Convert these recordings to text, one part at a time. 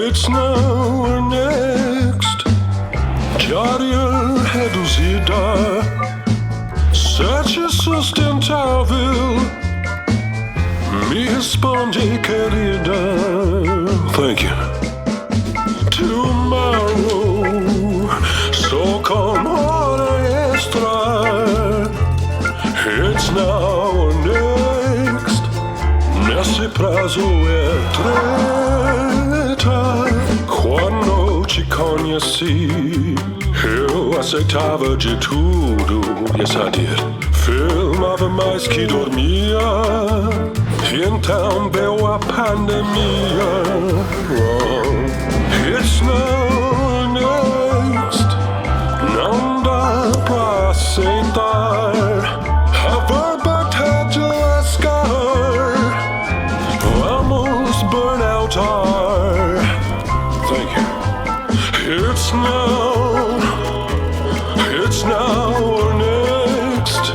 It's now or next. Jariel reduzida. Sete sustentável. Me responde, querida. Thank you. Tomorrow. So con hora extra. It's now or next. Nesse prazo é treta. Quando te conheci, eu aceitava de tudo. Yes, I did. Filmava mais que dormia. Então veio a pandemia. It's now or next. Não dá pra aceitar. A verba tá de lascar. Vamos burnoutar. Thank you. It's now or next.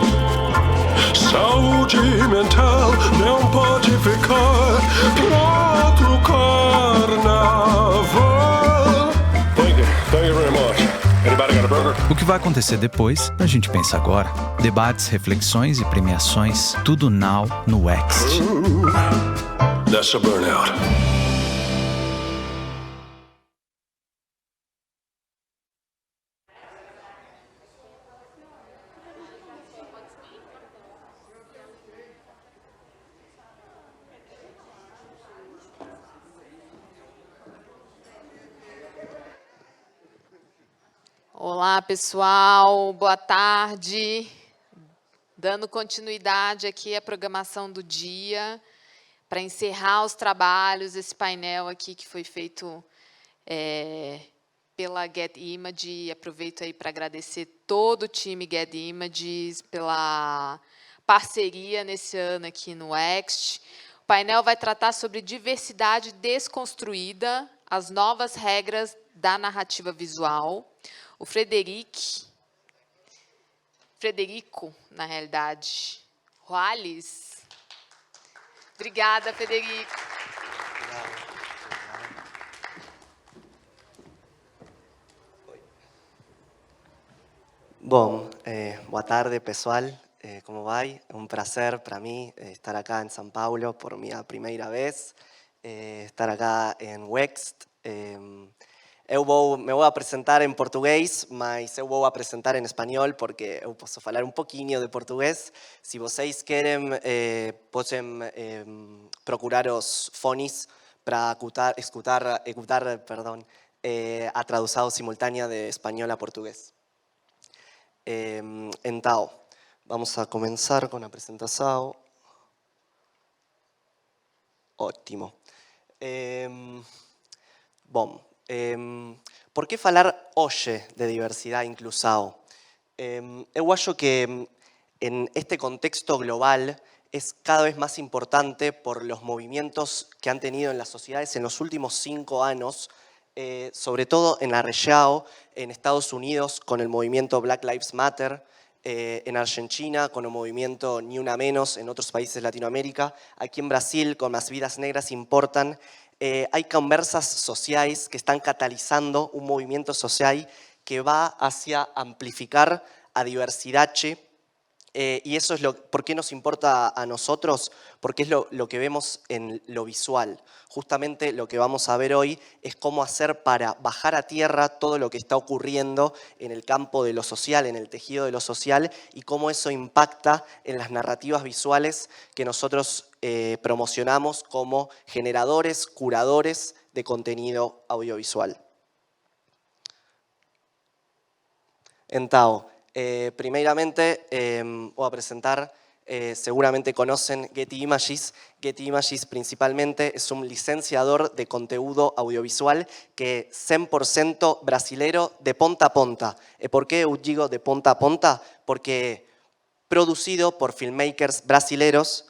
Saúde mental não pode ficar pra outro carnaval. Thank you very much. Anybody got a burger? O que vai acontecer depois, a gente pensa agora. Debates, reflexões e premiações, tudo now no Wext. That's a burnout. Olá, pessoal, boa tarde. Dando continuidade aqui à programação do dia, para encerrar os trabalhos, esse painel aqui que foi feito pela Get Image. Aproveito aí para agradecer todo o time Get Images pela parceria nesse ano aqui no Wext. O painel vai tratar sobre diversidade desconstruída, as novas regras da narrativa visual. O Frederico, na realidade, Roales. Obrigada, Frederico. Bom, boa tarde, pessoal. Como vai? É um prazer para mim estar aqui em São Paulo por minha primeira vez, estar aqui em Wext. Me vou apresentar em português, mas eu vou apresentar em espanhol porque eu posso falar um pouquinho de português. Se vocês querem, podem procurar os fones para escutar a tradução simultânea de espanhol a português. Então, vamos a começar com a apresentação. Ótimo. Bom, por que falar hoje de diversidade e inclusão? Eu acho que en este contexto global es cada vez más importante por los movimientos que han tenido en las sociedades en los últimos 5 años, sobre todo en la región, en Estados Unidos con el movimiento Black Lives Matter, en Argentina con el movimiento Ni Una Menos, en otros países de Latinoamérica, aquí en Brasil con Las Vidas Negras Importan. Hay conversas sociales que están catalizando un movimiento social que va hacia amplificar a diversidad. Y eso es por qué nos importa a nosotros, porque es lo que vemos en lo visual. Justamente lo que vamos a ver hoy es cómo hacer para bajar a tierra todo lo que está ocurriendo en el campo de lo social, en el tejido de lo social, y cómo eso impacta en las narrativas visuales que nosotros promocionamos como generadores, curadores de contenido audiovisual. Entonces, primeramente voy a presentar, seguramente conocen Getty Images. Getty Images principalmente es un licenciador de contenido audiovisual que es 100% brasilero de ponta a ponta. ¿Por qué digo de ponta a ponta? Porque producido por filmmakers brasileros,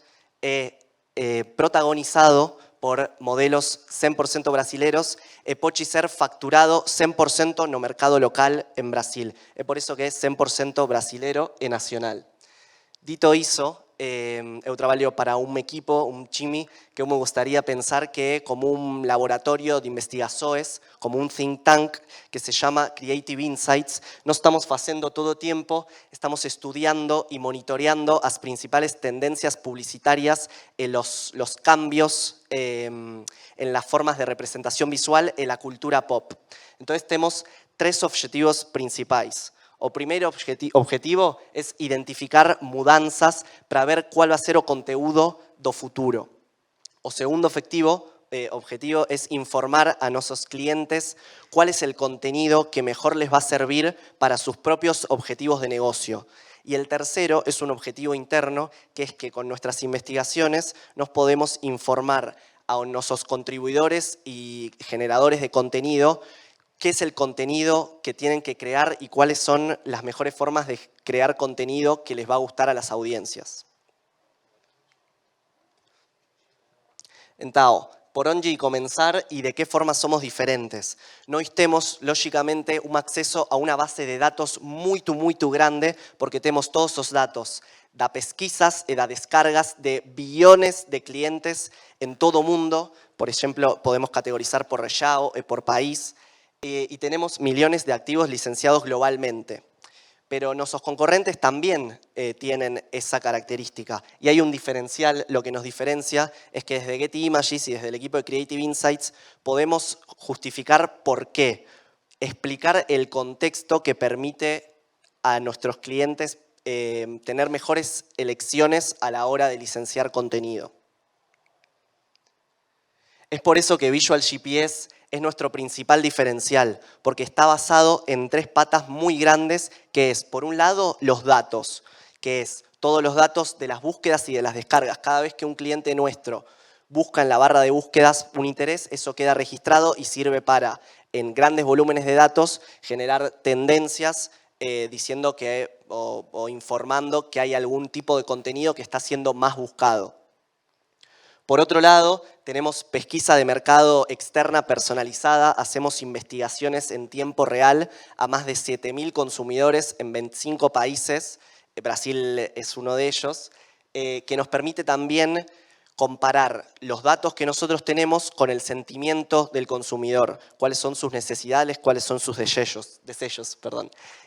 protagonizado por modelos 100% brasileros, pode ser facturado 100% no mercado local en Brasil. Es por eso que es 100% brasilero y nacional. Dito eso, eu trabalho para um equipo, um time, que eu me gostaria pensar que é como um laboratório de investigações, como um think tank que se chama Creative Insights. Nós estamos fazendo todo o tempo, estamos estudando e monitoreando as principais tendências publicitarias e los cambios en las formas de representación visual en la cultura pop. Entonces tenemos 3 objetivos principais. O primeiro objetivo é identificar mudanças para ver qual vai ser o conteúdo do futuro. O segundo objetivo é informar a nossos clientes cuál es el contenido que mejor les va a servir para sus propios objetivos de negocio. Y el tercero es un objetivo interno, que es que con nuestras investigaciones nos podemos informar a nuestros contribuidores y generadores de contenido qué es el contenido que tienen que crear y cuáles son las mejores formas de crear contenido que les va a gustar a las audiencias. Então, por onde comenzar y de qué forma somos diferentes. Nós temos, lógicamente, un acceso a una base de datos muy grande, porque tenemos todos los datos da pesquisas y da descargas de billones de clientes en todo el mundo. Por ejemplo, podemos categorizar por região y por país. Y tenemos millones de activos licenciados globalmente. Pero nuestros concurrentes también tienen esa característica. Y hay un diferencial, lo que nos diferencia es que desde Getty Images y desde el equipo de Creative Insights podemos justificar por qué, explicar el contexto que permite a nuestros clientes tener mejores elecciones a la hora de licenciar contenido. Es por eso que Visual GPS es nuestro principal diferencial, porque está basado en 3 patas muy grandes, que es, por un lado, los datos, que es todos los datos de las búsquedas y de las descargas. Cada vez que un cliente nuestro busca en la barra de búsquedas un interés, eso queda registrado y sirve para, en grandes volúmenes de datos, generar tendencias diciendo que, o informando que hay algún tipo de contenido que está siendo más buscado. Por otro lado, tenemos pesquisa de mercado externa personalizada, hacemos investigaciones en tiempo real a más de 7.000 consumidores en 25 países, Brasil es uno de ellos, que nos permite también comparar los datos que nosotros tenemos con el sentimiento del consumidor, cuáles son sus necesidades, cuáles son sus deseos.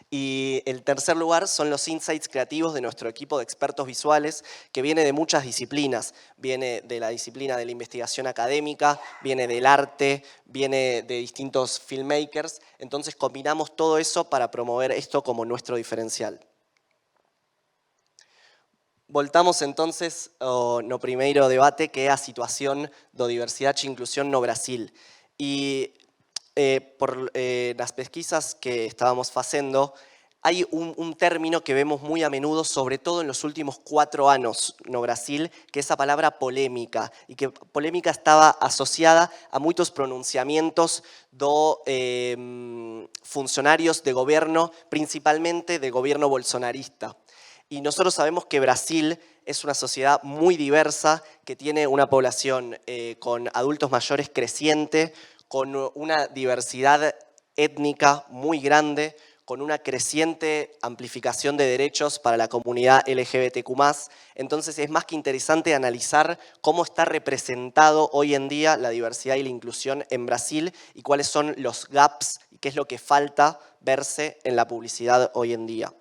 Y el tercer lugar son los insights creativos de nuestro equipo de expertos visuales, que viene de muchas disciplinas. Viene de la disciplina de la investigación académica, viene del arte, viene de distintos filmmakers. Entonces combinamos todo eso para promover esto como nuestro diferencial. Voltamos entonces no primeiro debate, que é a situación de diversidade e inclusión no Brasil. Y por las pesquisas que estábamos haciendo, hay un término que vemos muy a menudo, sobre todo en los últimos 4 años no Brasil, que es la palabra polémica, y que polémica estaba asociada a muchos pronunciamientos de funcionarios de gobierno, principalmente de gobierno bolsonarista. Y nosotros sabemos que Brasil es una sociedad muy diversa, que tiene una población con adultos mayores creciente, con una diversidad étnica muy grande, con una creciente amplificación de derechos para la comunidad LGBTQ+. Entonces es más que interesante analizar cómo está representado hoy en día la diversidad y la inclusión en Brasil y cuáles son los gaps y qué es lo que falta verse en la publicidad hoy en día.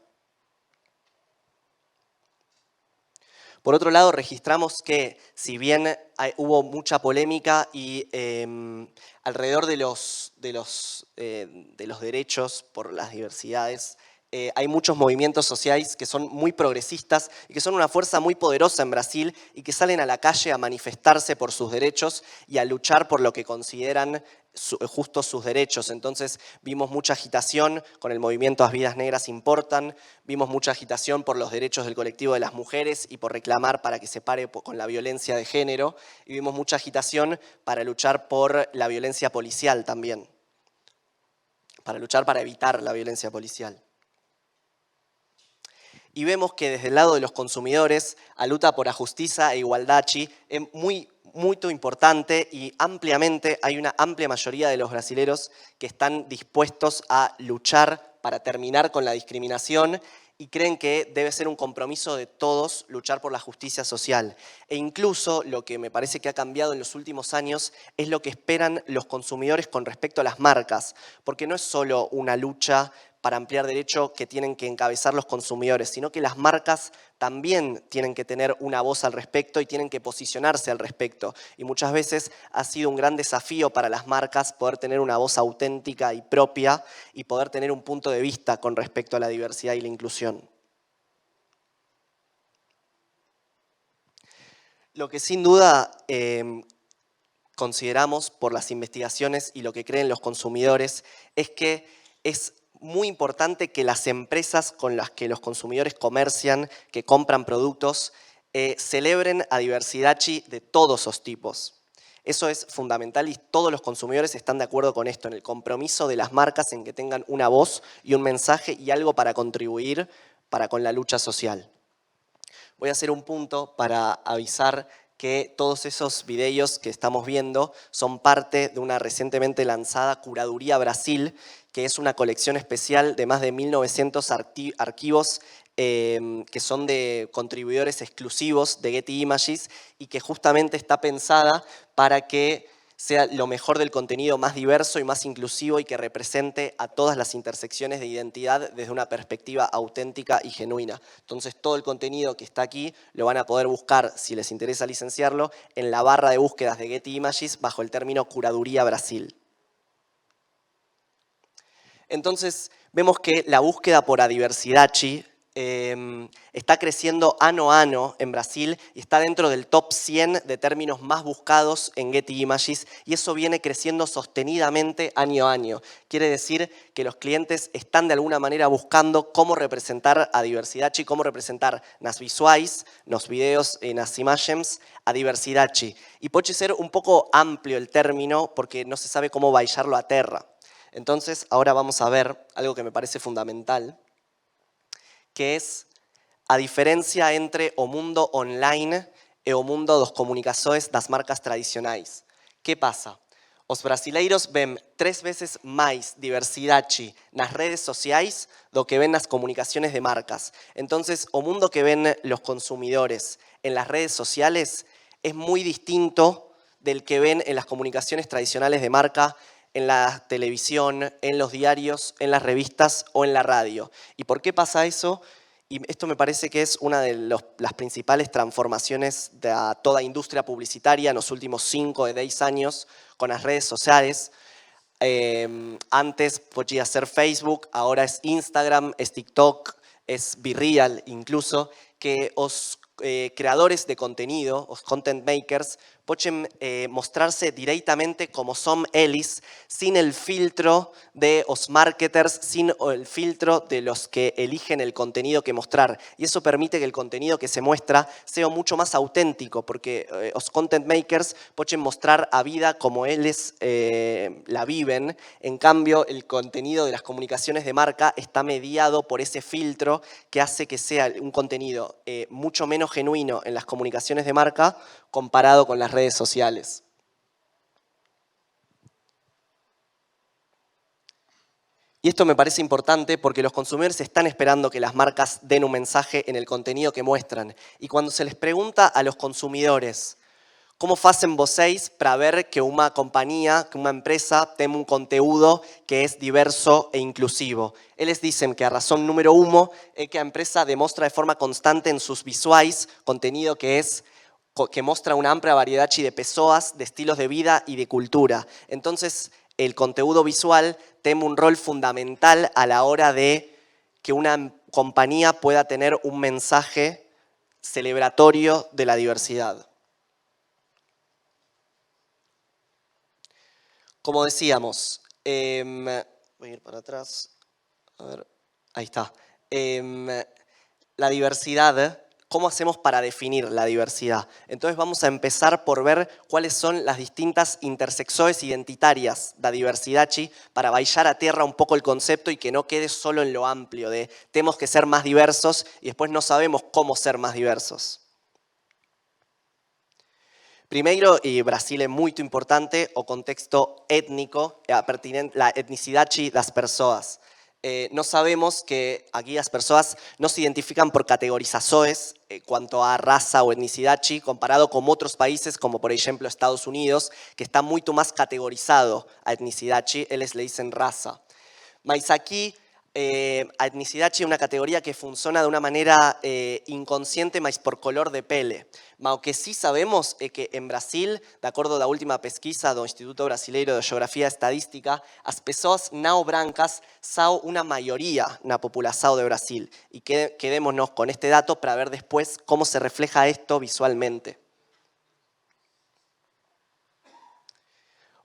Por otro lado, registramos que, si bien hubo mucha polémica y alrededor de los derechos por las diversidades, hay muchos movimientos sociales que son muy progresistas y que son una fuerza muy poderosa en Brasil y que salen a la calle a manifestarse por sus derechos y a luchar por lo que consideran justos sus derechos. Entonces vimos mucha agitación con el movimiento Las Vidas Negras Importan, vimos mucha agitación por los derechos del colectivo de las mujeres y por reclamar para que se pare con la violencia de género, y vimos mucha agitación para luchar por la violencia policial también, para luchar para evitar la violencia policial. Y vemos que desde el lado de los consumidores, a luta por la justicia e igualdade es muy importante, y ampliamente hay una amplia mayoría de los brasileros que están dispuestos a luchar para terminar con la discriminación y creen que debe ser un compromiso de todos luchar por la justicia social. E incluso lo que me parece que ha cambiado en los últimos años es lo que esperan los consumidores con respecto a las marcas, porque no es solo una lucha para ampliar derecho que tienen que encabezar los consumidores, sino que las marcas también tienen que tener una voz al respecto y tienen que posicionarse al respecto. Y muchas veces ha sido un gran desafío para las marcas poder tener una voz auténtica y propia y poder tener un punto de vista con respecto a la diversidad y la inclusión. Lo que sin duda consideramos por las investigaciones y lo que creen los consumidores es que es muy importante que las empresas con las que los consumidores comercian, que compran productos, celebren a diversidad de todos los tipos. Eso es fundamental y todos los consumidores están de acuerdo con esto, en el compromiso de las marcas en que tengan una voz y un mensaje y algo para contribuir con la lucha social. Voy a hacer un punto para avisar que todos esos videos que estamos viendo son parte de una recientemente lanzada Curaduría Brasil, que es una colección especial de más de 1900 archivos que son de contribuidores exclusivos de Getty Images y que justamente está pensada para que sea lo mejor del contenido más diverso y más inclusivo y que represente a todas las intersecciones de identidad desde una perspectiva auténtica y genuina. Entonces todo el contenido que está aquí lo van a poder buscar, si les interesa licenciarlo, en la barra de búsquedas de Getty Images bajo el término Curaduría Brasil. Entonces vemos que la búsqueda por adiversidade está creciendo ano a ano en Brasil y está dentro del top 100 de términos más buscados en Getty Images y eso viene creciendo sostenidamente año a año. Quiere decir que los clientes están de alguna manera buscando cómo representar a diversidade, cómo representar nas visuais, nos videos, nas imagens, a diversidade. Y puede ser un poco amplio el término porque no se sabe cómo baixarlo a terra. Entonces ahora vamos a ver algo que me parece fundamental, que es a diferencia entre o mundo online e o mundo dos comunicações das marcas tradicionais. Que pasa? Os brasileiros ven 3 veces máis diversidade nas redes sociais do que ven nas comunicaciones de marcas. Entonces, o mundo que ven los consumidores en las redes sociales es muy distinto del que ven en las comunicaciones tradicionales de marca, en la televisión, en los diarios, en las revistas o en la radio. ¿Y por qué pasa eso? Y esto me parece que es una de las principales transformaciones de toda industria publicitaria en los últimos 5 o 10 años con las redes sociales. Antes podía ser Facebook, ahora es Instagram, es TikTok, es BeReal incluso, que os creadores de contenido, os content makers, pueden mostrarse directamente como son eles, sin el filtro de los marketers, sin el filtro de los que eligen el contenido que mostrar. Y eso permite que el contenido que se muestra sea mucho más auténtico, porque los content makers pueden mostrar a vida como ellos la viven. En cambio, el contenido de las comunicaciones de marca está mediado por ese filtro que hace que sea un contenido mucho menos genuino en las comunicaciones de marca comparado con las redes sociales. Y esto me parece importante porque los consumidores están esperando que las marcas den un mensaje en el contenido que muestran. Y cuando se les pregunta a los consumidores ¿cómo hacen vocês para ver que una compañía, que una empresa tiene un contenido que es diverso e inclusivo? Ellos dicen que a razón número 1 es que la empresa demuestra de forma constante en sus visuais contenido que muestra una amplia variedad de personas, de estilos de vida y de cultura. Entonces, el contenido visual tiene un rol fundamental a la hora de que una compañía pueda tener un mensaje celebratorio de la diversidad. Como decíamos, voy a ir para atrás, a ver, ahí está. La diversidad, ¿cómo hacemos para definir la diversidad? Entonces vamos a empezar por ver cuáles son las distintas intersecciones identitarias de la diversidad para baixar a tierra un poco el concepto y que no quede solo en lo amplio de tenemos que ser más diversos y después no sabemos cómo ser más diversos. Primeiro, e Brasil é muito importante, o contexto étnico, la etnicidade das pessoas. No sabemos que aquí as persoas non se identifican por categorizações cuanto a raza ou etnicidade comparado con outros países como por exemplo Estados Unidos, que está moito máis categorizado a etnicidade, eles le dicen raza. Mas aquí a etnicidade é unha categoría que funciona de unha maneira inconsciente, mas por color de pele. Mas o que sí sabemos é que en Brasil, de acordo da última pesquisa do Instituto Brasileiro de Geografía e Estadística, as persoas não brancas son unha maioría na população de Brasil. E quedémonos con este dato para ver después cómo se refleja esto visualmente.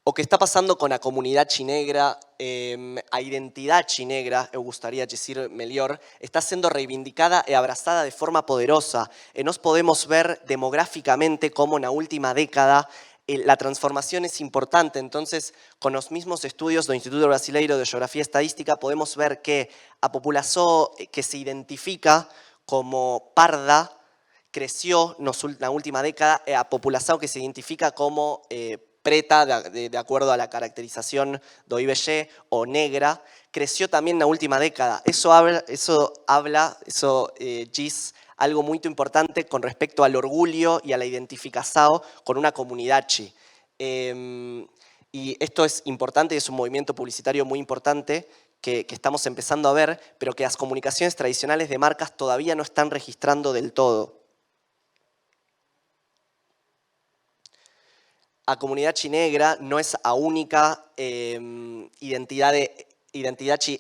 O que está pasando con a comunidade negra, a identidade negra, eu gostaria de dizer melhor, está sendo reivindicada e abrazada de forma poderosa. E nós podemos ver demográficamente como na última década la transformación es importante. Entonces, con los mismos estudios del Instituto Brasileiro de Geografía e Estadística, podemos ver que a población que se identifica como parda creció na última década e a población que se identifica como preta, de acuerdo a la caracterización do IBGE, o negra, creció también en la última década. Eso dice algo muy importante con respecto al orgullo y a la identificación con una comunidad. Y esto es importante, es un movimiento publicitario muy importante que estamos empezando a ver, pero que las comunicaciones tradicionales de marcas todavía no están registrando del todo. A comunidade negra non é a única identidade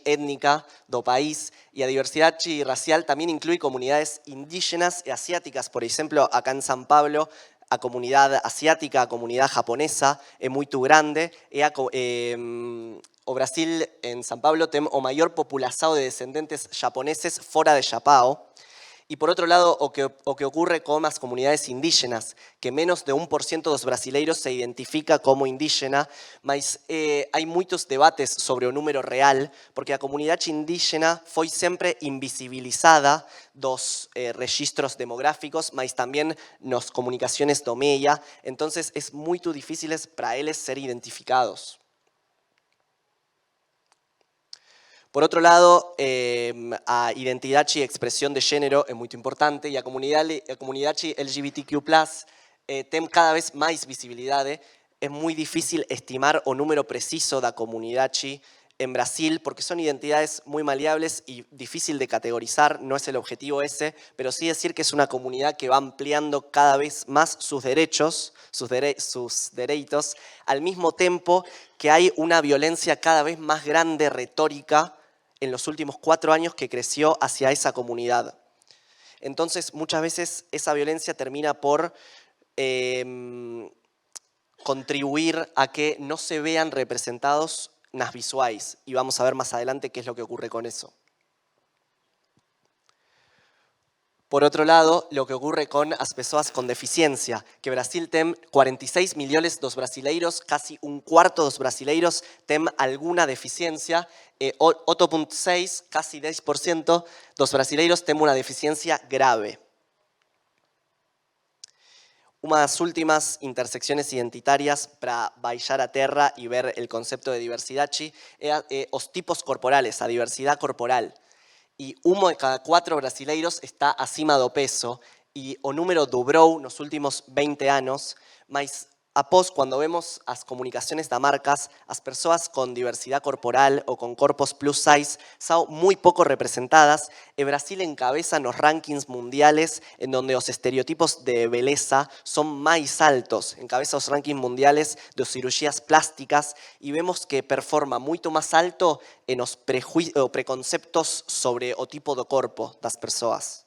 étnica do país e a diversidade racial tamén inclui comunidades indígenas e asiáticas. Por exemplo, acá en São Paulo, a comunidade asiática, a comunidade japonesa é moito grande e o Brasil, en São Paulo, ten o maior população de descendentes japoneses fora de Japão. Y por otro lado, o que ocurre con las comunidades indígenas, que menos de 1% de los brasileiros se identifica como indígena, mas hay muchos debates sobre el número real, porque la comunidad indígena fue siempre invisibilizada dos registros demográficos, mas también nas comunicaciones do media, entonces es muy difícil para ellos ser identificados. Por otro lado, a identidad y expresión de género es muy importante y a comunidad LGBTQ+, tiene cada vez más visibilidad. Es muy difícil estimar o número preciso da comunidad en Brasil porque son identidades muy maleables y difícil de categorizar, no es el objetivo ese, pero sí decir que es una comunidad que va ampliando cada vez más sus derechos, sus derechos, al mismo tiempo que hay una violencia cada vez más grande retórica en los últimos 4 años que creció hacia esa comunidad. Entonces, muchas veces esa violencia termina por contribuir a que no se vean representados nas visuais. Y vamos a ver más adelante qué es lo que ocurre con eso. Por otro lado, lo que ocurre con las personas con deficiencia, que Brasil tiene 46 millones de brasileiros, casi un cuarto de los brasileiros tienen alguna deficiencia, 8.6, casi 10% de los brasileiros tienen una deficiencia grave. Una de las últimas intersecciones identitarias para baixar a terra y ver el concepto de diversidad es los tipos corporales, a diversidad corporal. Y 1 de cada 4 brasileiros está acima do peso y o número dobrou nos últimos 20 años, mas após, cuando vemos as comunicaciones da marcas, as persoas con diversidad corporal o con corpos plus size son muy poco representadas e Brasil encabeza nos rankings mundiales en donde los estereotipos de belleza son más altos, encabeza los rankings mundiales de cirugías plásticas y vemos que performa mucho más alto en los preconceptos sobre o tipo de corpo das persoas.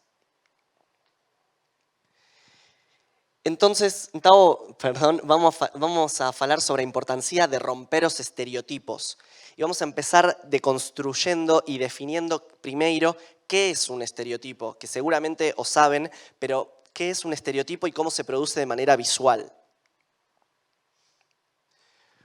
Entonces, vamos a hablar sobre la importancia de romper los estereotipos. Y vamos a empezar deconstruyendo y definiendo primero qué es un estereotipo, que seguramente os saben, pero qué es un estereotipo y cómo se produce de manera visual.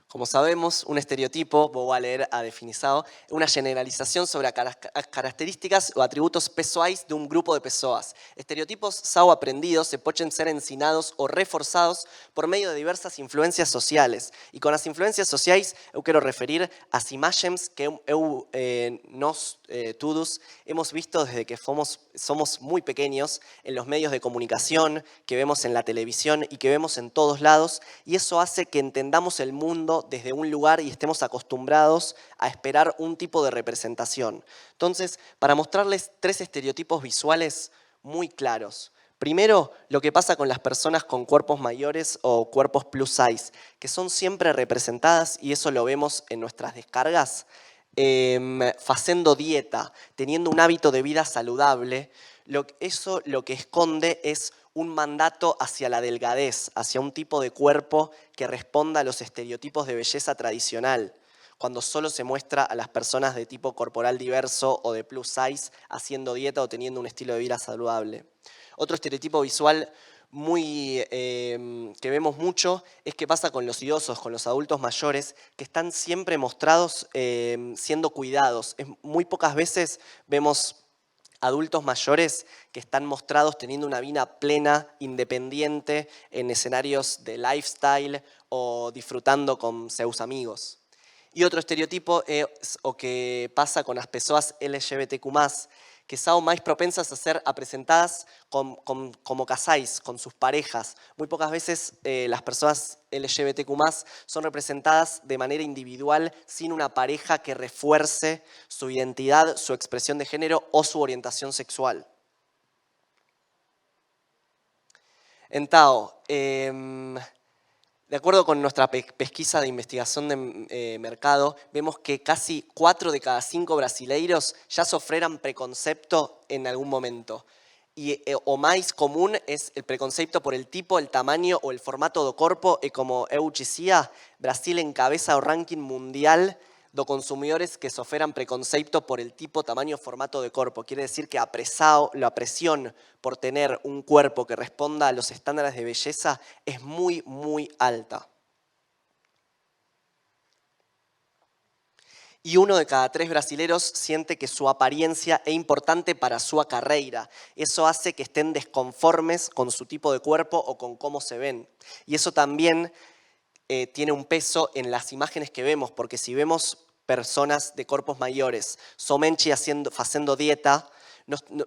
Como sabemos, un estereotipo, vou a ler a definição, é uma generalização sobre as características ou atributos pessoais de um grupo de pessoas. Estereotipos são aprendidos e podem ser ensinados ou reforçados por meio de diversas influências sociais. E com as influências sociais, eu quero referir às imagens que nós todos hemos visto desde que somos muy pequeños en los medios de comunicación, que vemos en la televisión y que vemos en todos lados, y eso hace que entendamos el mundo desde un lugar y estemos acostumbrados a esperar un tipo de representación. Entonces, para mostrarles 3 estereotipos visuales muy claros. Primero, lo que pasa con las personas con cuerpos mayores o cuerpos plus size, que son siempre representadas, y eso lo vemos en nuestras descargas, haciendo dieta, teniendo un hábito de vida saludable. Eso lo que esconde es un mandato hacia la delgadez, hacia un tipo de cuerpo que responda a los estereotipos de belleza tradicional, cuando solo se muestra a las personas de tipo corporal diverso o de plus size haciendo dieta o teniendo un estilo de vida saludable. Otro estereotipo visual que vemos mucho es qué pasa con los idosos, con los adultos mayores, que están siempre mostrados siendo cuidados. Muy pocas veces vemos adultos mayores que están mostrados teniendo una vida plena, independiente, en escenarios de lifestyle o disfrutando con sus amigos. Y otro estereotipo es o que pasa con las personas LGBTQ+, que son más propensas a ser presentadas como casais, con sus parejas. Muy pocas veces las personas LGBTQ+, son representadas de manera individual sin una pareja que refuerce su identidad, su expresión de género o su orientación sexual. Entonces, de acuerdo con nuestra pesquisa de investigación de mercado, vemos que casi 4 de cada 5 brasileiros ya sofreran preconcepto en algún momento. O más común es el preconcepto por el tipo, el tamaño o el formato do corpo, y como eu dizia, Brasil encabeza o ranking mundial de consumidores que sofreran preconcepto por el tipo, tamaño o formato de corpo. Quiere decir que la presión por tener un cuerpo que responda a los estándares de belleza es muy, muy alta. Y 1 de cada 3 brasileros siente que su apariencia es importante para su carrera. Eso hace que estén desconformes con su tipo de cuerpo o con cómo se ven. Y eso también tiene un peso en las imágenes que vemos, porque si vemos personas de cuerpos mayores somente haciendo dieta,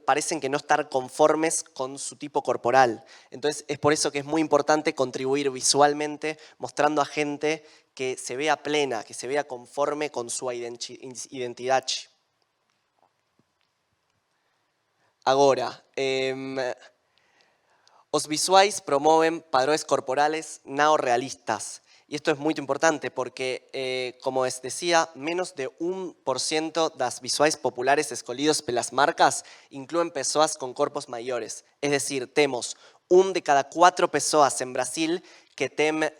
parecen que no estar conformes con su tipo corporal. Entonces es por eso que es muy importante contribuir visualmente, mostrando a gente que se vea plena, que se vea conforme con su identidad. Ahora, os visuais promueven padrões corporales no realistas. Y esto es muy importante porque, como les decía, menos de 1% de las visuales populares escolhidos por las marcas incluyen personas con cuerpos mayores. Es decir, tenemos 1 de cada 4 personas en Brasil que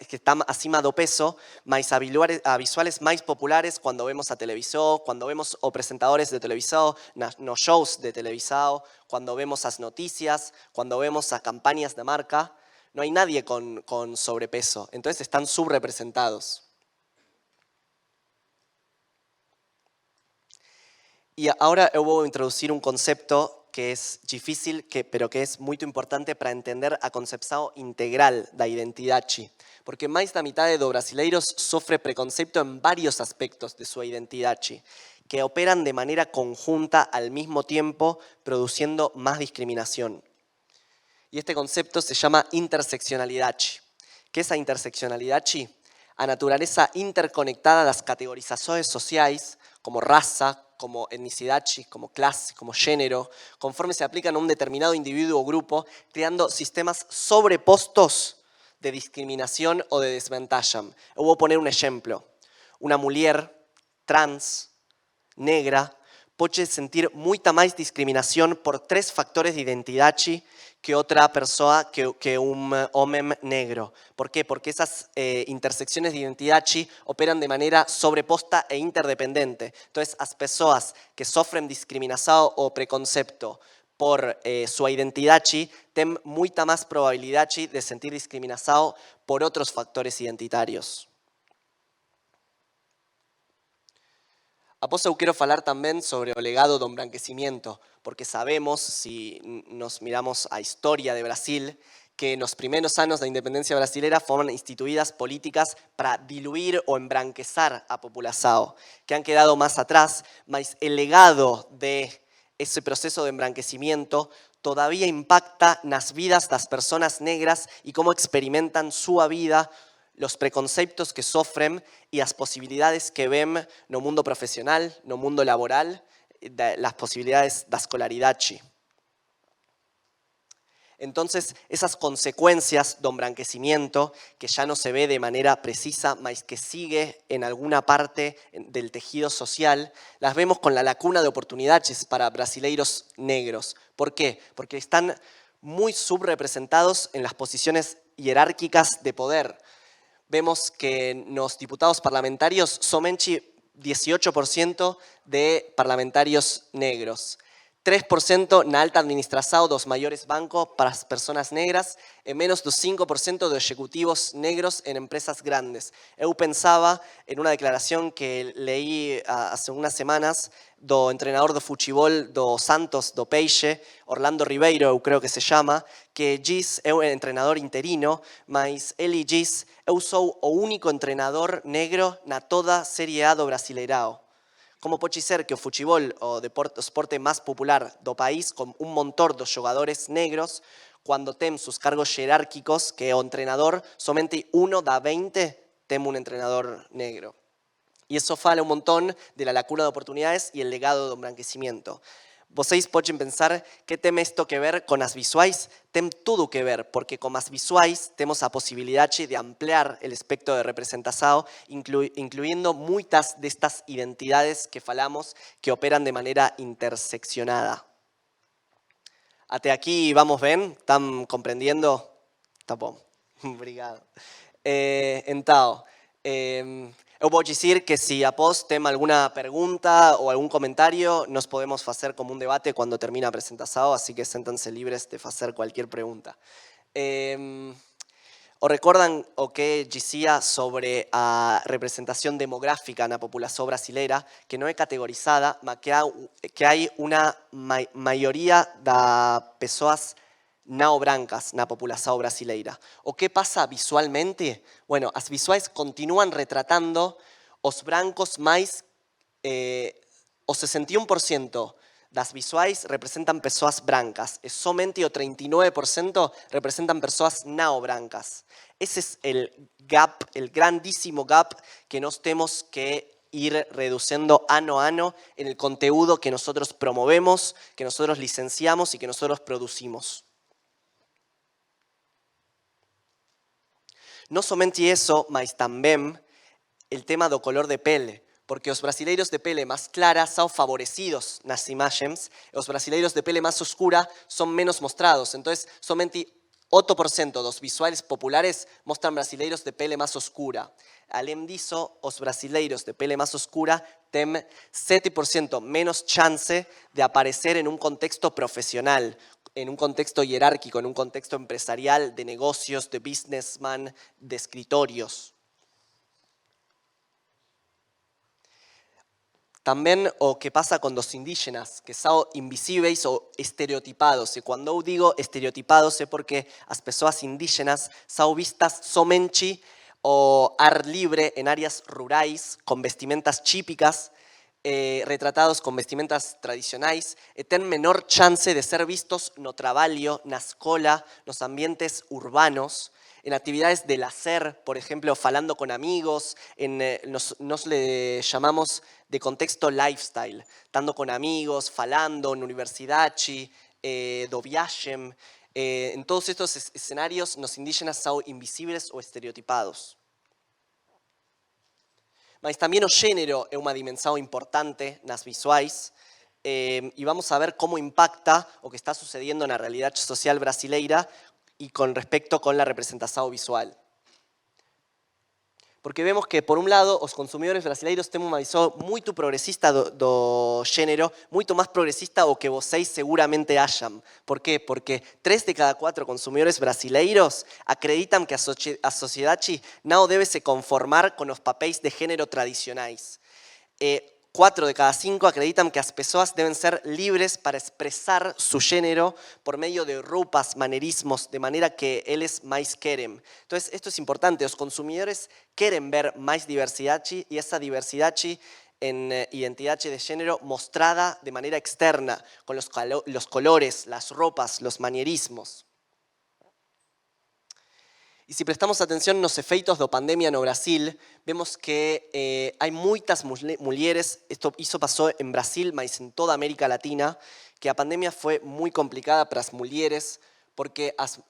están acima do peso, mas a visuales más populares cuando vemos a televisão, cuando vemos o presentadores de televisão, nos shows de televisão, cuando vemos las noticias, cuando vemos a campañas de marca, no hay nadie con sobrepeso, entonces están subrepresentados. Y ahora yo voy a introducir un concepto que es difícil, pero que es muy importante para entender a concepción integral da identidad, porque más de la mitad de los brasileiros sufre preconcepto en varios aspectos de su identidad, que operan de manera conjunta al mismo tiempo, produciendo más discriminación. Y este concepto se llama interseccionalidad. ¿Qué es la interseccionalidad? A naturaleza interconectada de las categorizaciones sociales, como raza, como etnicidad, como clase, como género, conforme se aplican a un determinado individuo o grupo, creando sistemas sobrepostos de discriminación o de desventaja. Yo voy a poner un ejemplo. Una mujer trans, negra, puede sentir mucha más discriminación por 3 factores de identidad que otra persona, que un hombre negro. ¿Por qué? Porque esas intersecciones de identidad operan de manera sobreposta e interdependiente. Entonces, las personas que sufren discriminación o preconcepto por su identidad tienen mucha más probabilidad de sentir discriminación por otros factores identitarios. Após eu quero falar tamén sobre o legado do embranquecimiento, porque sabemos, si nos miramos a historia de Brasil, que nos primeiros anos da independencia brasileira foron instituídas políticas para diluir ou embranquezar a população, que han quedado más atrás, mas el legado de ese proceso de embranquecimiento todavía impacta nas vidas das personas negras e como experimentan súa vida, los preconceptos que sofren e as posibilidades que ven no mundo profesional, no mundo laboral, las posibilidades da escolaridade. Entonces, esas consecuencias do embranquecimiento, que ya no se ve de manera precisa, mas que sigue en alguna parte del tejido social, las vemos con la lacuna de oportunidades para brasileiros negros. ¿Por qué? Porque están muy subrepresentados en las posiciones jerárquicas de poder. Vemos que los diputados parlamentarios somente 18% de parlamentarios negros. 3% na alta administração dos maiores bancos para as pessoas negras e menos do 5% de ejecutivos negros em empresas grandes. Eu pensava em uma declaração que leí há umas semanas do entrenador de futebol do Santos, do Peixe, Orlando Ribeiro, eu creio que se chama, que diz, é um treinador interino, mas ele diz, eu sou o único treinador negro na toda Série A do Brasileirão. Como pode ser que o futebol, o esporte más popular do país, con un montón de jugadores negros, cuando tem sus cargos jerárquicos, que é o entrenador, somente 1 da 20 tem un entrenador negro. Y eso fala un montón de la lacuna de oportunidades y el legado do embranquecimiento. Vocês podem pensar que tem isto que ver com as visuais? Tem tudo que ver, porque com as visuais temos a possibilidade de ampliar o espectro de representação, incluindo muitas destas identidades que falamos que operan de maneira interseccionada. Até aqui vamos bem? Estão compreendendo? Tá bom, obrigado. Então, eu vou dizer que si após tem alguna pregunta o algún comentario, nos podemos hacer como un debate cuando termina a presentación, así que siéntanse libres de hacer cualquier pregunta. ¿O recuerdan o que decía sobre a representación demográfica na populación brasileira, que no es categorizada, mas que hay una mayoría de personas não brancas na população brasileira. O que pasa visualmente? Bueno, as visuais continúan retratando os brancos mais... o 61% das visuais representan pessoas brancas e somente o 39% representan pessoas não brancas. Ese es el gap, el grandísimo gap que nós temos que ir reduciendo ano a ano en el conteúdo que nosotros promovemos, que nosotros licenciamos y que nosotros producimos. No somente eso, mas también el tema do color de pele, porque os brasileiros de pele más clara son favorecidos nas imagens, e os brasileiros de pele más oscura son menos mostrados. Entonces, somente 8% dos visuales populares mostran brasileiros de pele más oscura. Além disso, os brasileiros de pele más oscura têm 7% menos chance de aparecer en un contexto profesional, en un contexto jerárquico, en un contexto empresarial, de negocios, de businessman, de escritorios. También o que pasa con los indígenas, que son invisibles o estereotipados. Y cuando eu digo estereotipados es porque as pessoas indígenas son vistas somente o ar libre en áreas rurais, con vestimentas típicas, retratados con vestimentas tradicionais, e ten menor chance de ser vistos no trabalho, na escola, nos ambientes urbanos, en actividades de lazer, por ejemplo, falando con amigos, nos le llamamos de contexto lifestyle, estando con amigos, falando en universidade, do viajem. En todos estos escenarios, los indígenas son invisibles o estereotipados. Mas también o género es una dimensión importante nas visuais y vamos a ver cómo impacta o que está sucediendo en la realidad social brasileira y con respecto con la representación visual. Porque vemos que, por un lado, os consumidores brasileiros temos uma visão muito progressista do gênero, muito mais progressista do que vocês seguramente acham. Por quê? Porque 3 de cada 4 consumidores brasileiros acreditam que a sociedade não deve se conformar com os papéis de gênero tradicionais. 4 de cada 5 acreditan que as pessoas deben ser libres para expresar su género por medio de roupas, manerismos, de manera que eles mais querem. Entonces, esto es importante. Los consumidores quieren ver más diversidad y esa diversidad en identidad de género mostrada de manera externa, con los colores, las ropas, los manierismos. Y si prestamos atención nos efeitos da pandemia no Brasil, vemos que hay muchas mulheres, eso pasó en Brasil, mas en toda América Latina, que la pandemia fue muy complicada para las mujeres,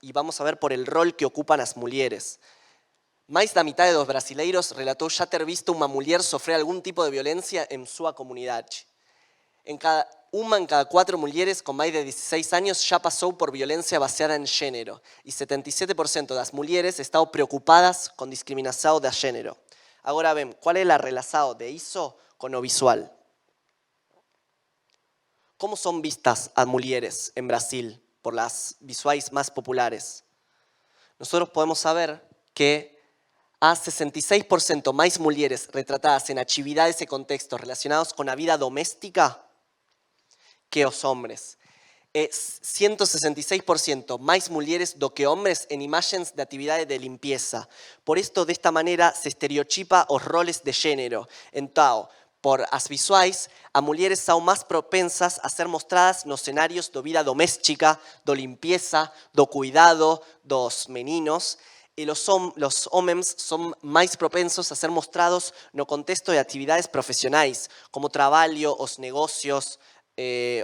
y vamos a ver por el rol que ocupan las mujeres. Mais da mitad de los brasileiros relató ya ter visto una mujer sofrer algún tipo de violencia en su comunidad. Una en cada 4 mujeres con más de 16 años ya pasó por violencia baseada en género y 77% de las mujeres están preocupadas con discriminación de género. Ahora ven, ¿cuál es la relación de eso con lo visual? ¿Cómo son vistas las mujeres en Brasil por las visuales más populares? Nosotros podemos saber que hay 66% más mujeres retratadas en actividades y contextos relacionados con la vida doméstica que los hombres. 166% más mujeres do que hombres en imágenes de actividades de limpieza. Por esto, de esta manera, se estereotipa los roles de género. Entonces, por as visuais, as mulheres son más propensas a ser mostradas nos escenarios de vida doméstica, de limpieza, do cuidado dos meninos, y los hombres son más propensos a ser mostrados no contexto de actividades profesionales, como trabajo, os negocios,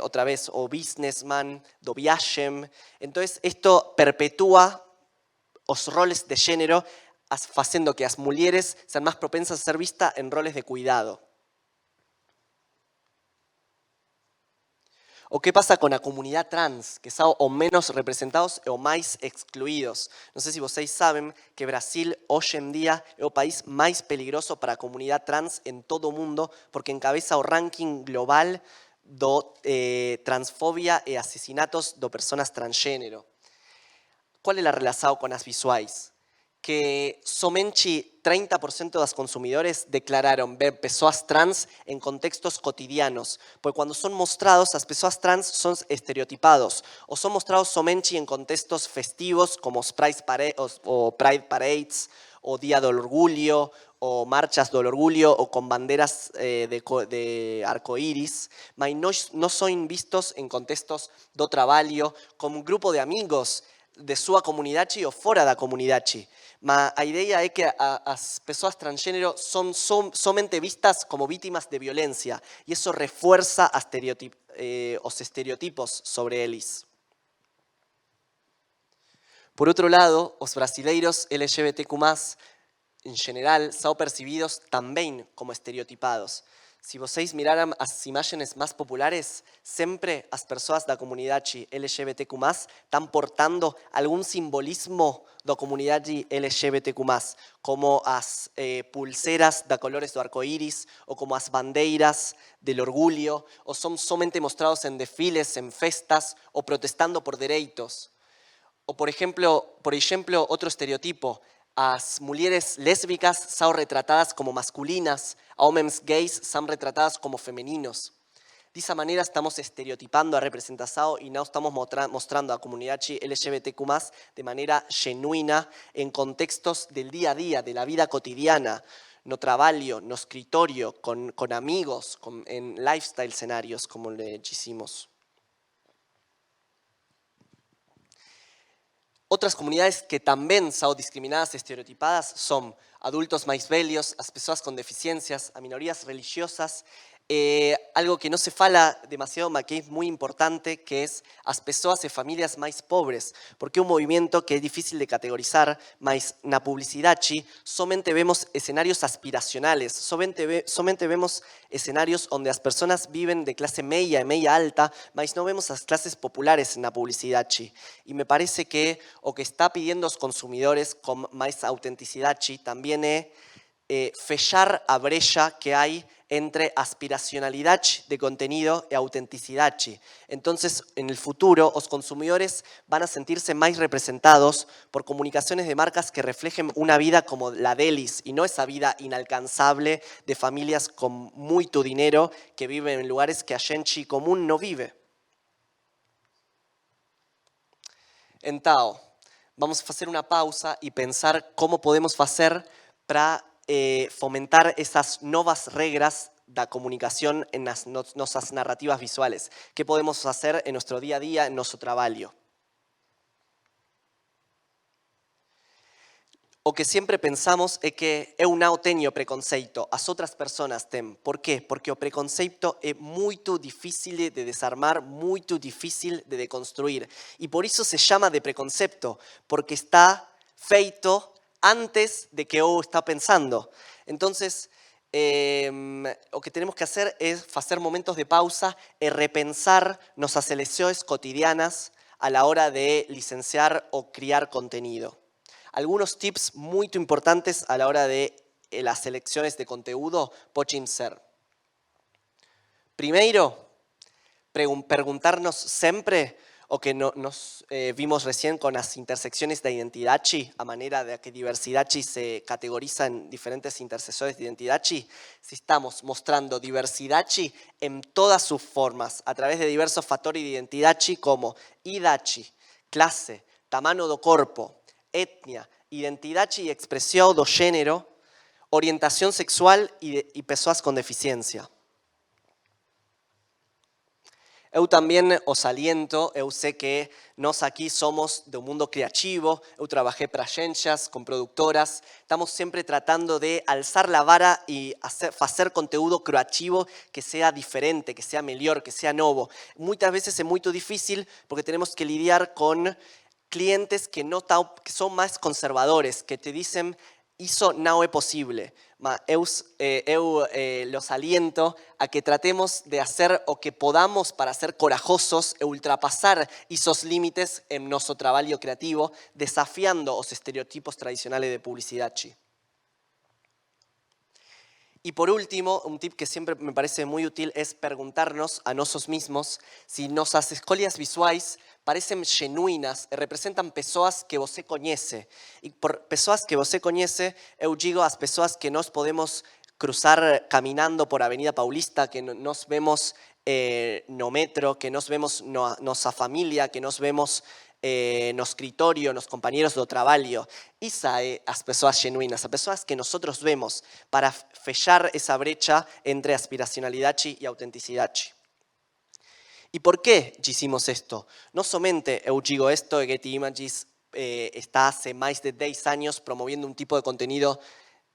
otra vez, o businessman, do viajem. Entonces, esto perpetúa los roles de género, haciendo que las mujeres sean más propensas a ser vistas en roles de cuidado. ¿O qué pasa con la comunidad trans, que son o menos representados o más excluidos? No sé si ustedes saben que Brasil hoy en día es el país más peligroso para la comunidad trans en todo el mundo, porque encabeza el ranking global de transfobia y asesinatos de personas transgénero. ¿Cuál es la relación con las visuales? Que somente 30% de los consumidores declararon ver personas trans en contextos cotidianos, porque cuando son mostrados, las personas trans son estereotipados, o son mostrados somente en contextos festivos como Pride Parades, o Día del Orgullo, o marchas del orgullo, o con banderas de arcoíris, mas no son vistos en contextos de trabajo, como un grupo de amigos de su comunidad o fuera de la comunidad. Mas la idea es que las personas transgénero son somente vistas como víctimas de violencia y eso refuerza los estereotipos sobre ellos. Por otro lado, los brasileiros LGBTQ+, en general, son percibidos también como estereotipados. Si vocês miraran las imágenes más populares, siempre las personas de la comunidad LGBTQ+, están portando algún simbolismo de la comunidad LGBTQ+, como las pulseras de colores de arcoíris, o como las bandeiras del orgullo, o son somente mostrados en desfiles, en festas, o protestando por derechos. O por ejemplo, otro estereotipo, as mujeres lésbicas son retratadas como masculinas, a hombres gays son retratadas como femeninos. De esa manera estamos estereotipando a representación y no estamos mostrando a la comunidad LGBTQ+, de manera genuina en contextos del día a día, de la vida cotidiana, no trabajo, no escritorio, con amigos, en lifestyle escenarios, como le decimos. Otras comunidades que también son discriminadas y estereotipadas son adultos más velhos, las personas con deficiencias, a minorías religiosas, algo que no se fala demasiado, pero que es muy importante, que es las personas y familias más pobres, porque es un movimiento que es difícil de categorizar, mas na publicidad solamente vemos escenarios aspiracionales, solamente vemos escenarios donde las personas viven de clase media y media alta, mas no vemos las clases populares en la publicidad. Y me parece que lo que está pidiendo los consumidores con más autenticidad también es fechar a brecha que hay entre aspiracionalidad de contenido y autenticidad. Entonces, en el futuro, los consumidores van a sentirse más representados por comunicaciones de marcas que reflejen una vida como la de Elis y no esa vida inalcanzable de familias con mucho dinero que viven en lugares que a gente común no vive. Então, vamos a hacer una pausa y pensar cómo podemos hacer para fomentar esas nuevas reglas de comunicación en nuestras narrativas visuales. ¿Qué podemos hacer en nuestro día a día, en nuestro trabajo? O que siempre pensamos es que eu não tenho preconceito, as outras personas têm. Por quê? Porque o preconceito é muito difícil de desarmar, muito difícil de deconstruir. E por isso se chama de preconcepto, porque está feito antes de que eu está pensando. Entonces, o que tenemos que hacer es hacer momentos de pausa y repensar nuestras elecciones cotidianas a la hora de licenciar o crear contenido. Algunos tips muy importantes a la hora de las selecciones de conteúdo pueden ser. Primero, preguntarnos siempre, o que nos vimos recién con las intersecciones de identidad, a manera de que diversidad se categoriza en diferentes intersecciones de identidad, si estamos mostrando diversidad en todas sus formas, a través de diversos factores de identidad como idade, clase, tamaño do corpo, etnia, identidad y expresión do género, orientación sexual y personas con deficiencia. Eu también os aliento, eu sé que nós aquí somos de un mundo creativo, eu trabajé para agencias, con productoras, estamos siempre tratando de alzar la vara y hacer conteúdo creativo que sea diferente, que sea mejor, que sea nuevo. Muchas veces es muy difícil porque tenemos que lidiar con clientes que son más conservadores, que te dicen eso no es posible. Eu los aliento a que tratemos de hacer o que podamos para ser corajosos e ultrapasar esos límites en nuestro trabajo creativo, desafiando los estereotipos tradicionales de publicidad. Y por último, un tip que siempre me parece muy útil es preguntarnos a nosotros mismos si nuestras escolhas visuales parecen genuinas y representan personas que você conoce. Y por personas que você conoce, eu digo as personas que nos podemos cruzar caminando por Avenida Paulista, que nos vemos no metro, que nos vemos nuestra familia, que nos vemos no escritorio, nos compañeros de trabajo. Esas son las personas genuinas, las personas que nosotros vemos para fechar esa brecha entre aspiracionalidad y autenticidad. ¿Y por qué hicimos esto? No solamente eu digo esto, Getty Images está hace más de 10 años promoviendo un tipo de contenido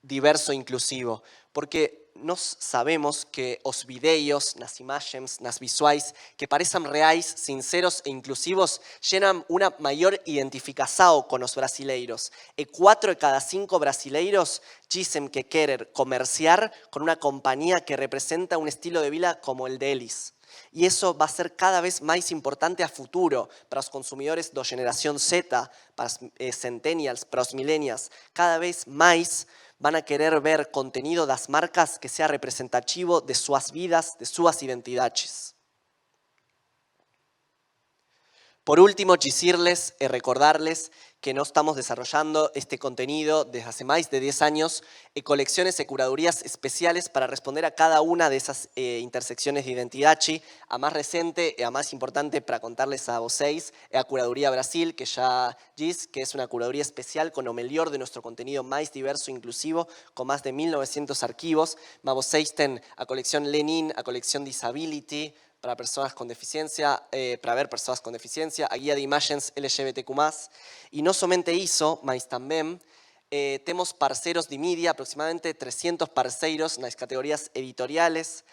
diverso e inclusivo, porque nos sabemos que los videos, las imágenes, las visuales que parecen reales, sinceros e inclusivos llenan una mayor identificación con los brasileiros. Y 4 de cada 5 brasileiros dicen que quieren comerciar con una compañía que representa un estilo de vida como el de Elis. Y eso va a ser cada vez más importante a futuro para los consumidores de generación Z, para los centennials, para los millennials. Cada vez más van a querer ver contenido de las marcas que sea representativo de sus vidas, de sus identidades. Por último, decirles y recordarles que no estamos desarrollando este contenido desde hace más de 10 años en colecciones y curadurías especiales para responder a cada una de esas intersecciones de identidad. A más reciente y a más importante para contarles a vocês es a Curaduría Brasil, que ya dice que es una curaduría especial con lo mejor de nuestro contenido más diverso e inclusivo, con más de 1900 archivos. Mas vocês ten a colección Lenin, a colección Disability, para personas con deficiencia, para ver personas con deficiencia, a guía de imágenes LGBTQ+. Y no solamente eso, mas también tenemos parceros de media, aproximadamente 300 parceiros en las categorías editoriales,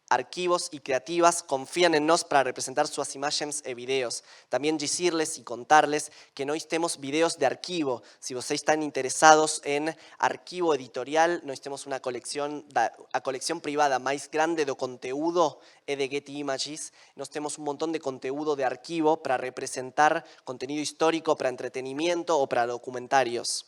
archivos y creativas confían en nos para representar sus imágenes y videos. También decirles y contarles que no tenemos videos de archivo. Si ustedes están interesados en archivo editorial, no tenemos una colección, a colección privada más grande de conteúdo de Getty Images. Nos tenemos un montón de conteúdo de archivo para representar contenido histórico, para entretenimiento o para documentarios.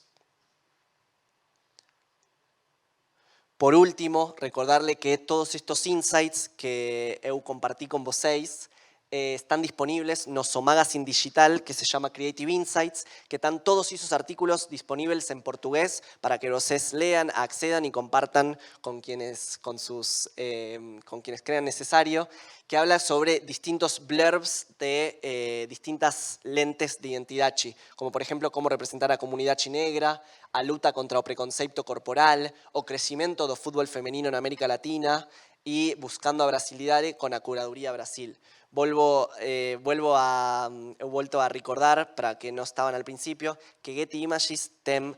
Por último, recordarle que todos estos insights que eu compartí con vocês están disponibles en nuestro magazine digital que se llama Creative Insights, que están todos esos artículos disponibles en portugués para que ustedes lean, accedan y compartan con quienes crean necesario, que habla sobre distintos blurbs de distintas lentes de identidad, como por ejemplo cómo representar a comunidad negra, a luta contra o preconcepto corporal, o crecimiento do fútbol femenino en América Latina, y buscando a brasilidade con la curaduría Brasil. He vuelto a recordar, para que no estaban al principio, que Getty Images tem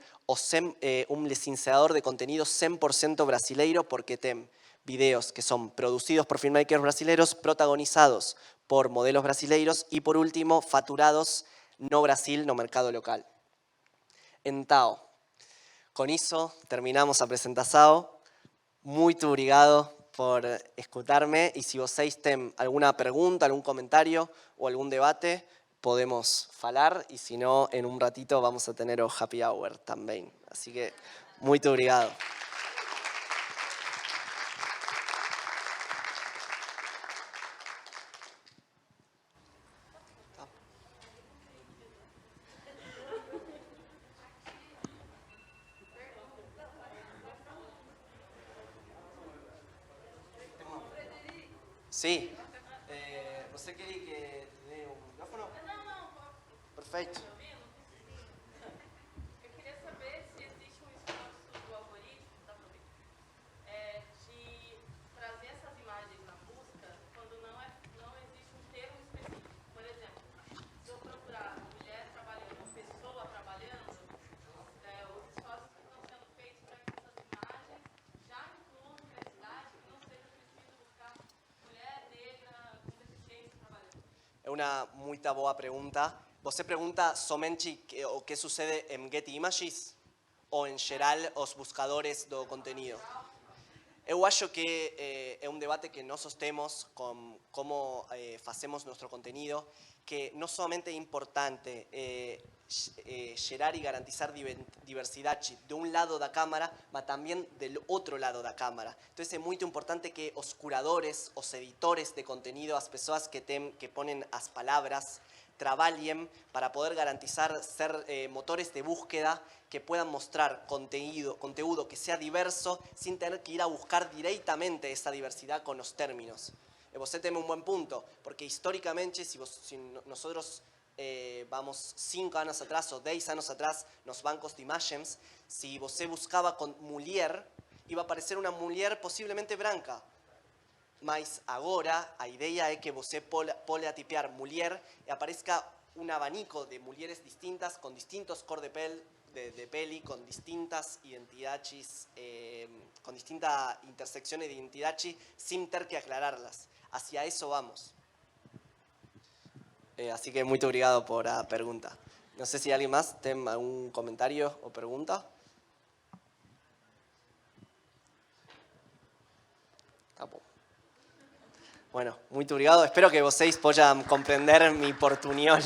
un licenciador de contenido 100% brasileiro, porque tem videos que son producidos por filmmakers brasileños, protagonizados por modelos brasileiros y, por último, faturados no Brasil, no mercado local. Então, con eso terminamos a presentación. Muito obrigado por escucharme, y si vocês têm alguna pregunta, algún comentario o algún debate, podemos falar, y si no, en un ratito vamos a tener o happy hour también. Así que, muito obrigado. Sí. ¿Você queria que te dê um micrófono? Não. Perfeito. Eu queria saber se existe um esforço do algoritmo, de trazer essas imagens na busca quando não existe um termo específico. Por exemplo, se eu procurar mulher trabalhando, pessoa trabalhando, os esforços que estão sendo feitos para que essas imagens já incluam diversidade, que não seja preciso buscar mulher negra com deficiência trabalhando. É uma muito boa pergunta. Você pergunta somente o que sucede en Getty Images ou en geral os buscadores do contenido? Eu acho que é un debate que nós temos con como hacemos nuestro contenido, que no solamente es importante gerar y garantizar diversidad de un lado da cámara, pero también del otro lado da cámara. Entonces es muy importante que os curadores, os editores de contenido, las personas que ponen las palabras, trabajen para poder garantizar ser motores de búsqueda que puedan mostrar contenido que sea diverso sin tener que ir a buscar directamente esa diversidad con los términos. Você tiene un buen punto, porque históricamente, si nosotros vamos 5 años atrás o 10 años atrás, nos bancos de imágenes, si você buscaba con mujer, iba a aparecer una mujer posiblemente branca. Mas agora a idea es que você pode a tipear mujer y aparezca un abanico de mujeres distintas, con distintos cor de peli, con distintas identidades, con distintas intersecciones de identidades, sin tener que aclararlas. Hacia eso vamos. Así que muy obrigado por la pregunta. No sé si alguien más tiene algún comentario o pregunta. Tá bom. Bueno, muy obrigado. Espero que vocês puedan comprender mi portuñol.